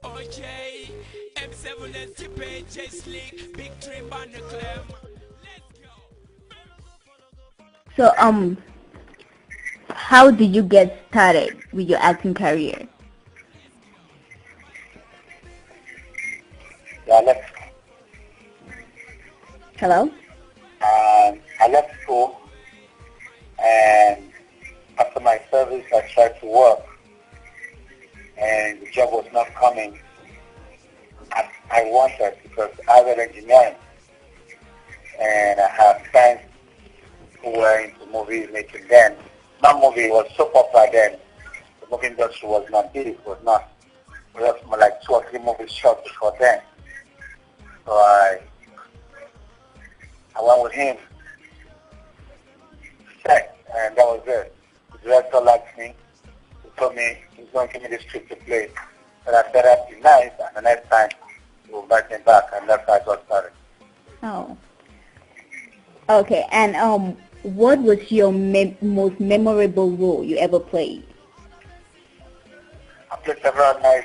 OJ, M7 STP, J Slick, Big Dream on the Clem. Let's go. So, how did you get started with your acting career? So Hello? I left school, and after my service, I tried to work, and the job was not coming as I wanted because I was engineering, and I have friends who were into movie making then. Not movie, it was so popular then. The movie industry was not big, it was not. We had like 2 or 3 movies shot before then. So I went with him, checked, and that was it. The director liked me. He told me he's going to give me this script to play. And I said that'd be nice, and the next time he will invite me back, and that's how I got started. Oh. Okay, and what was your most memorable role you ever played? I played several nice,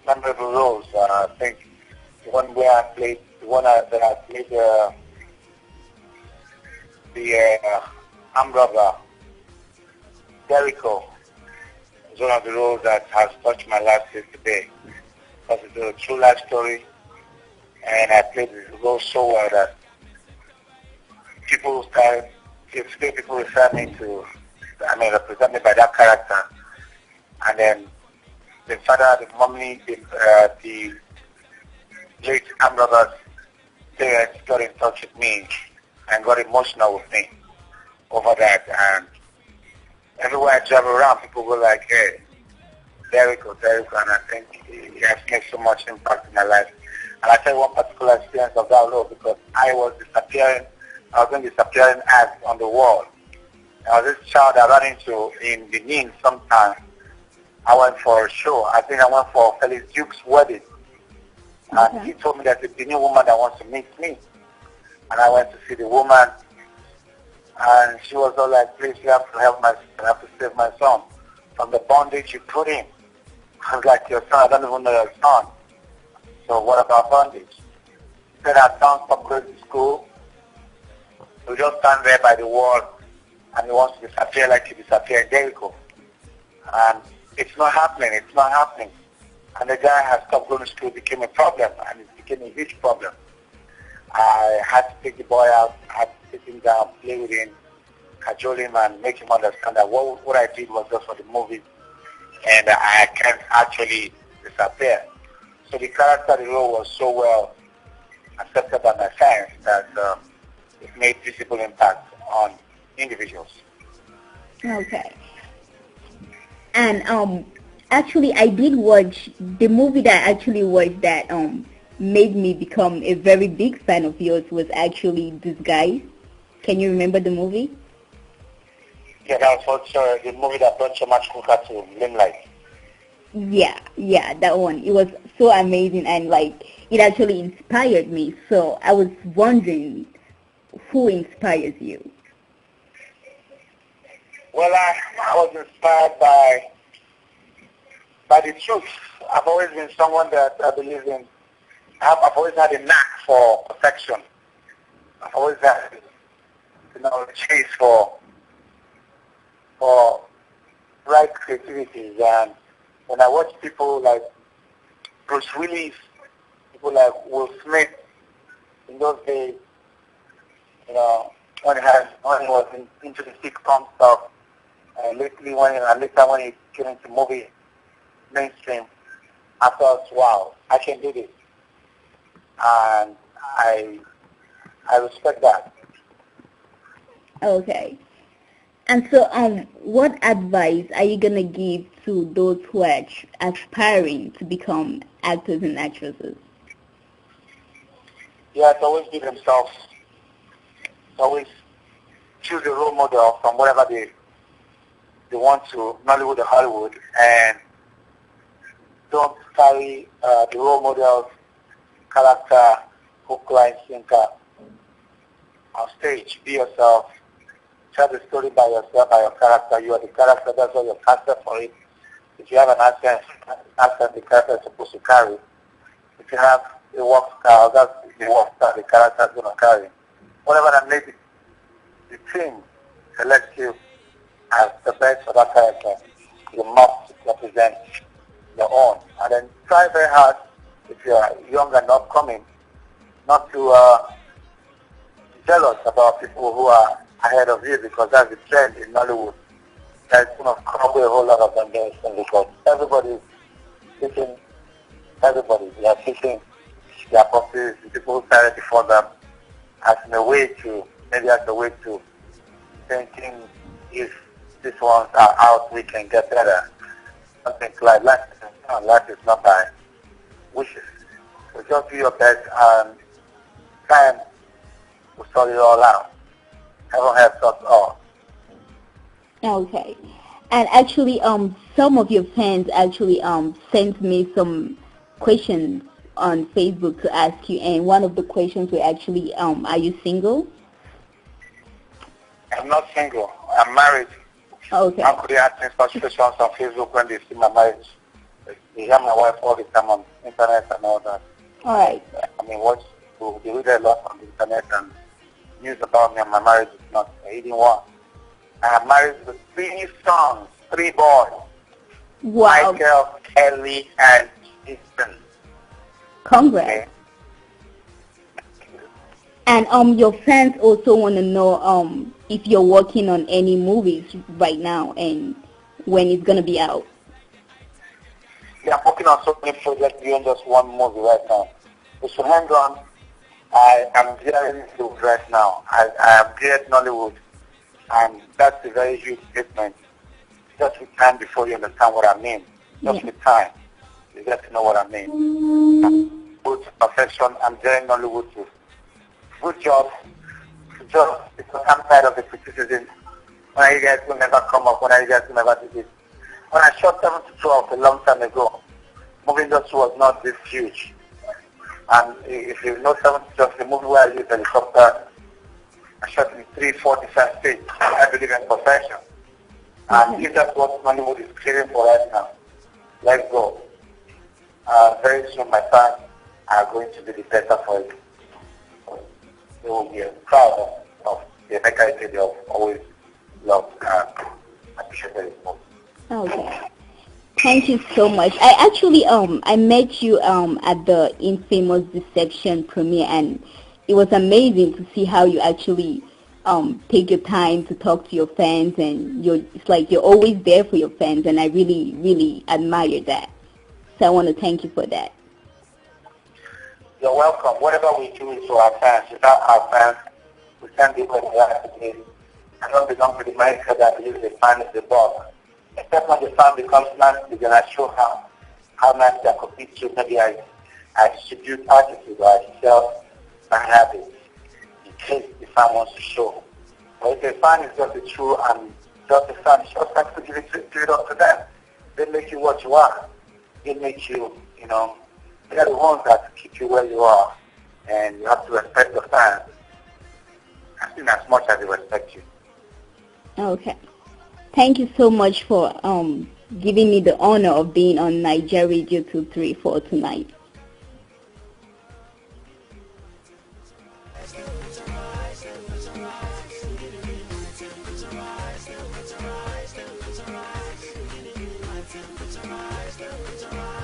memorable roles. I think the one where I played, that I played the armed robber, Jericho, is one of the roles that has touched my life till today. Because it's a true life story, and I played the role so well that people refer me to, represent me by that character. And then the father, the mommy, the late armed robbers parents got in touch with me and got emotional with me over that. And everywhere I travel around, people go like, hey, there we go. And I think it has made so much impact in my life. And I tell you one particular experience of that role because I was doing disappearing act on the wall. I was this child I ran into in Benin sometime. I went for a show. I think I went for Felix Duke's wedding. And he told me that there's a new woman that wants to meet me. And I went to see the woman. And she was all like, please, you have to help I have to save my son from the bondage you put in. I was like, your son, I don't even know your son. So what about bondage? He said, our son stopped going to school. We just stand there by the wall and he wants to disappear like he disappeared in Jericho. And it's not happening. And the guy has stopped going to school, it became a problem, and it became a huge problem. I had to take the boy out, I had to sit him down, play with him, cajole him, and make him understand that what I did was just for the movie, and I can't actually disappear. So the character, the role was so well accepted by my fans that it made visible impact on individuals. Okay. And actually, I did watch the movie that I actually watched that made me become a very big fan of yours was actually Disguise. Can you remember the movie? Yeah, that was also the movie that brought so much quicker to limelight. Yeah, that one. It was so amazing and like it actually inspired me. So I was wondering who inspires you? Well, I was inspired by the truth. I've always been someone that I believe in. I've always had a knack for perfection. I've always had, a chase for right creativity. And when I watch people like Bruce Willis, people like Will Smith, in those days, when he was into the sitcom stuff, and later when he came into movie mainstream, I thought, wow, I can do this, and I respect that. Okay. And so, what advice are you gonna give to those who are aspiring to become actors and actresses? Yeah, to always be themselves. To always choose a role model from whatever they want to, Nollywood or Hollywood, and don't carry the role model's character, hook, line, sinker on stage. Be yourself. Tell the story by yourself, by your character. You are the character. That's why you're casted for it. If you have an accent the character is supposed to carry. If you have a work style, that's the work style the character is going to carry. Whatever that may be, the team selects you as the best for that character. You must represent your own. And then try very hard, if you are young and upcoming, not to be jealous about people who are ahead of you, because that's the trend in Nollywood. That's going to come away a whole lot of embarrassment, because everybody is hitting everybody. They are hitting their bosses, the people who started before them, as a way to thinking if these ones are out, we can get better. Something like life is not by wishes. So just do your best, and time will sort it all out. Heaven helps us all. Okay. And actually, some of your fans actually sent me some questions on Facebook to ask you, and one of the questions were actually, are you single? I'm not single. I'm married. Okay. How could they ask me such questions on Facebook when they see my marriage? They hear my wife all the time on internet and all that. All right. I mean, they read a lot on the internet, and news about me and my marriage is not hidden one. I am married with 3 sons, 3 boys. Wow. Michael, Kelly, and Ethan. Congrats. Okay. And your fans also want to know if you're working on any movies right now and when it's gonna be out. Yeah, I'm working on so many projects beyond just one movie right now. So hang on. I am gearing Hollywood right now. I am geared Nollywood, and that's a very huge statement. Just with time before you understand what I mean. Just with time, you get to know what I mean. Good perfection. I'm gearing Nollywood too. Good job. Just because I'm tired of the criticism. When you guys will never come up, when you guys will never do this. When I shot 7 to 12 a long time ago, movie industry was not this huge. And if you know 7 to 12, the movie where I used helicopter, I shot in 3-4 different states. I believe in perfection. And if that's what Hollywood is clearing for right now, let's go. Very soon my fans are going to be the better for it. They will be proud of the Emeka Ike they have always loved and appreciated it most. Okay. Thank you so much. I actually I met you at the Infamous Deception premiere, and it was amazing to see how you actually take your time to talk to your fans, and it's like you're always there for your fans, and I really, really admire that. So I want to thank you for that. You're welcome. Whatever we do is for our fans. Without our fans, we can't do what we have to do. I don't belong to the mindset that believes the fan is the boss. Except when the fan becomes nasty, then I show how nasty I could be to. Maybe I distribute attitude or I sell my habits in case the fan wants to show. But if the fan is just the true and just the fan, it's just have to give it up to them. They make you what you are. They make you, they're the ones that keep you where you are. And you have to respect the fans as much as they respect you. Okay. Thank you so much for giving me the honor of being on naijaradio234 tonight. Rise,